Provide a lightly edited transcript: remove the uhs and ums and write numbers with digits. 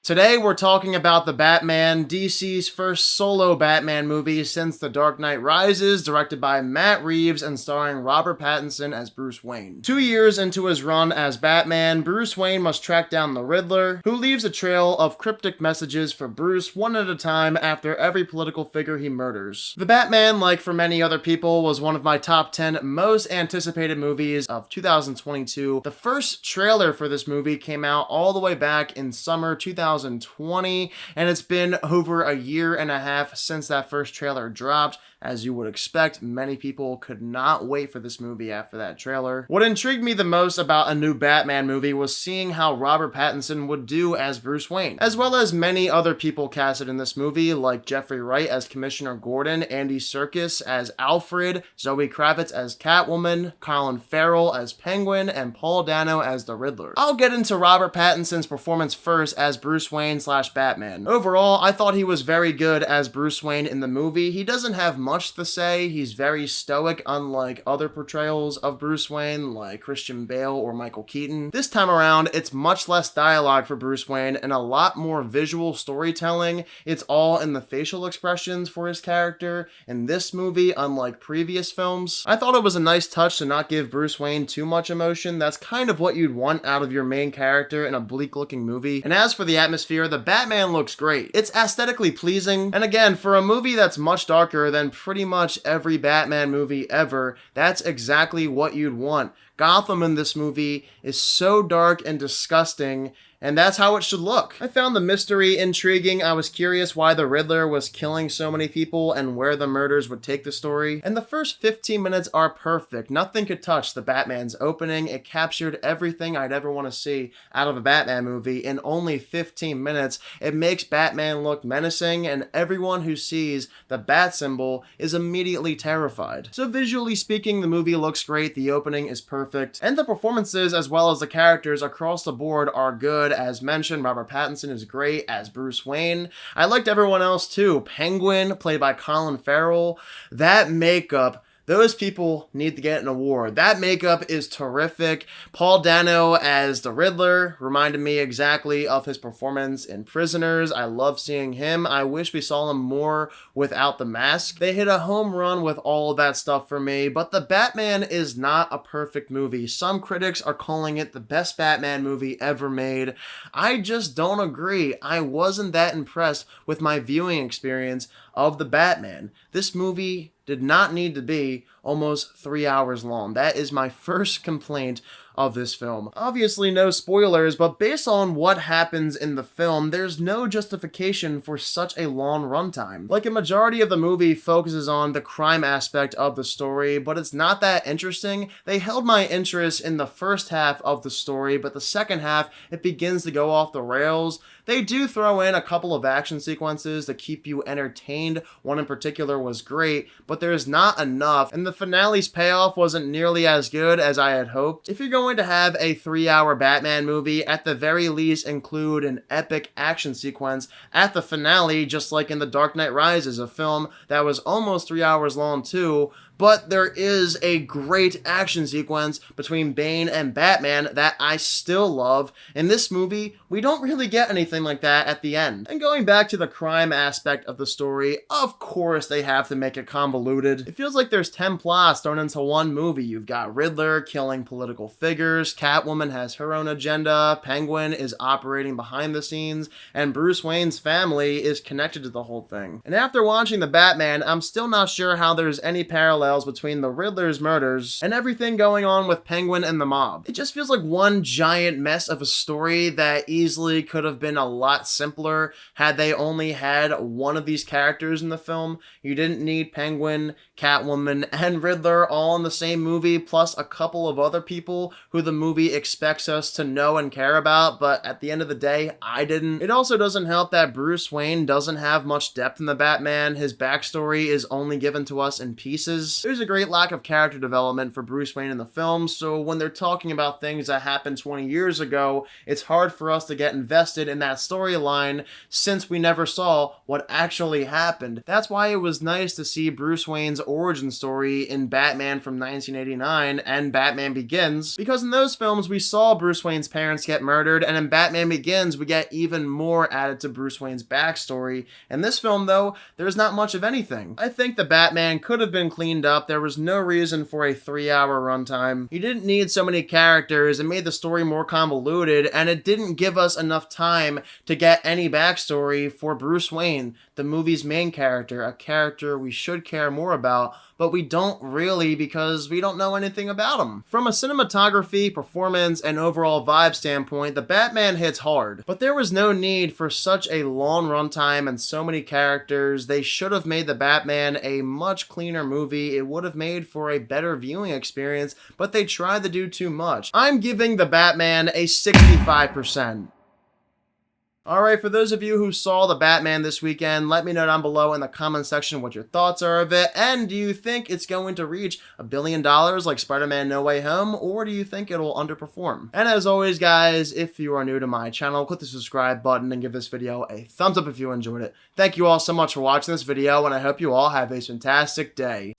Today we're talking about The Batman, DC's first solo Batman movie since The Dark Knight Rises, directed by Matt Reeves and starring Robert Pattinson as Bruce Wayne. 2 years into his run as Batman, Bruce Wayne must track down the Riddler, who leaves a trail of cryptic messages for Bruce one at a time after every political figure he murders. The Batman, like for many other people, was one of my top 10 most anticipated movies of 2022. The first trailer for this movie came out all the way back in summer 2020, and it's been over a year and a half since that first trailer dropped. As you would expect, many people could not wait for this movie after that trailer. What intrigued me the most about a new Batman movie was seeing how Robert Pattinson would do as Bruce Wayne, as well as many other people casted in this movie, like Jeffrey Wright as Commissioner Gordon, Andy Serkis as Alfred, Zoe Kravitz as Catwoman, Colin Farrell as Penguin, and Paul Dano as the Riddler. I'll get into Robert Pattinson's performance first as Bruce Wayne / Batman. Overall, I thought he was very good as Bruce Wayne in the movie. He doesn't have much to say. He's very stoic, unlike other portrayals of Bruce Wayne like Christian Bale or Michael Keaton. This time around, it's much less dialogue for Bruce Wayne and a lot more visual storytelling. It's all in the facial expressions for his character in this movie, unlike previous films. I thought it was a nice touch to not give Bruce Wayne too much emotion. That's kind of what you'd want out of your main character in a bleak looking movie. And as for the atmosphere, the Batman looks great. It's aesthetically pleasing, and again, for a movie that's much darker than pretty much every Batman movie ever, that's exactly what you'd want. Gotham in this movie is so dark and disgusting, and that's how it should look. I found the mystery intriguing. I was curious why the Riddler was killing so many people and where the murders would take the story. And the first 15 minutes are perfect. Nothing could touch the Batman's opening. It captured everything I'd ever want to see out of a Batman movie in only 15 minutes. It makes Batman look menacing, and everyone who sees the bat symbol is immediately terrified. So visually speaking, the movie looks great. The opening is perfect. And the performances as well as the characters across the board are good. As mentioned, Robert Pattinson is great as Bruce Wayne. I liked everyone else too. Penguin, played by Colin Farrell. That makeup, those people need to get an award. That makeup is terrific. Paul Dano as the Riddler reminded me exactly of his performance in Prisoners. I love seeing him. I wish we saw him more without the mask. They hit a home run with all of that stuff for me, but The Batman is not a perfect movie. Some critics are calling it the best Batman movie ever made. I just don't agree. I wasn't that impressed with my viewing experience of The Batman. This movie did not need to be almost 3 hours long. That is my first complaint of this film. Obviously no spoilers, but based on what happens in the film, there's no justification for such a long runtime. Like, a majority of the movie focuses on the crime aspect of the story, but it's not that interesting. They held my interest in the first half of the story, but the second half, it begins to go off the rails. They do throw in a couple of action sequences to keep you entertained. One in particular was great, but there's not enough, and the finale's payoff wasn't nearly as good as I had hoped. If you're going to have a 3-hour Batman movie, at the very least include an epic action sequence at the finale, just like in The Dark Knight Rises, a film that was almost 3 hours long too. But there is a great action sequence between Bane and Batman that I still love. In this movie, we don't really get anything like that at the end. And going back to the crime aspect of the story, of course they have to make it convoluted. It feels like there's 10 plots thrown into one movie. You've got Riddler killing political figures, Catwoman has her own agenda, Penguin is operating behind the scenes, and Bruce Wayne's family is connected to the whole thing. And after watching The Batman, I'm still not sure how there's any parallels between the Riddler's murders and everything going on with Penguin and the mob. It just feels like one giant mess of a story that easily could have been a lot simpler had they only had one of these characters in the film. You didn't need Penguin, Catwoman, and Riddler all in the same movie, plus a couple of other people who the movie expects us to know and care about, but at the end of the day, I didn't. It also doesn't help that Bruce Wayne doesn't have much depth in The Batman. His backstory is only given to us in pieces. movies. There's a great lack of character development for Bruce Wayne in the film, so when they're talking about things that happened 20 years ago, it's hard for us to get invested in that storyline since we never saw what actually happened. That's why it was nice to see Bruce Wayne's origin story in Batman from 1989 and Batman Begins, because in those films we saw Bruce Wayne's parents get murdered, and in Batman Begins we get even more added to Bruce Wayne's backstory. In this film though, there's not much of anything. I think the Batman could have been cleaned up. There was no reason for a 3-hour runtime. You didn't need so many characters. It made the story more convoluted, and it didn't give us enough time to get any backstory for Bruce Wayne, the movie's main character, a character we should care more about, but we don't really because we don't know anything about him. From a cinematography, performance, and overall vibe standpoint, the Batman hits hard, but there was no need for such a long runtime and so many characters. They should have made the Batman a much cleaner movie. It would have made for a better viewing experience, but they tried to do too much. I'm giving the Batman a 65%. Alright, for those of you who saw The Batman this weekend, let me know down below in the comment section what your thoughts are of it, and do you think it's going to reach $1 billion like Spider-Man No Way Home, or do you think it'll underperform? And as always guys, if you are new to my channel, click the subscribe button and give this video a thumbs up if you enjoyed it. Thank you all so much for watching this video, and I hope you all have a fantastic day.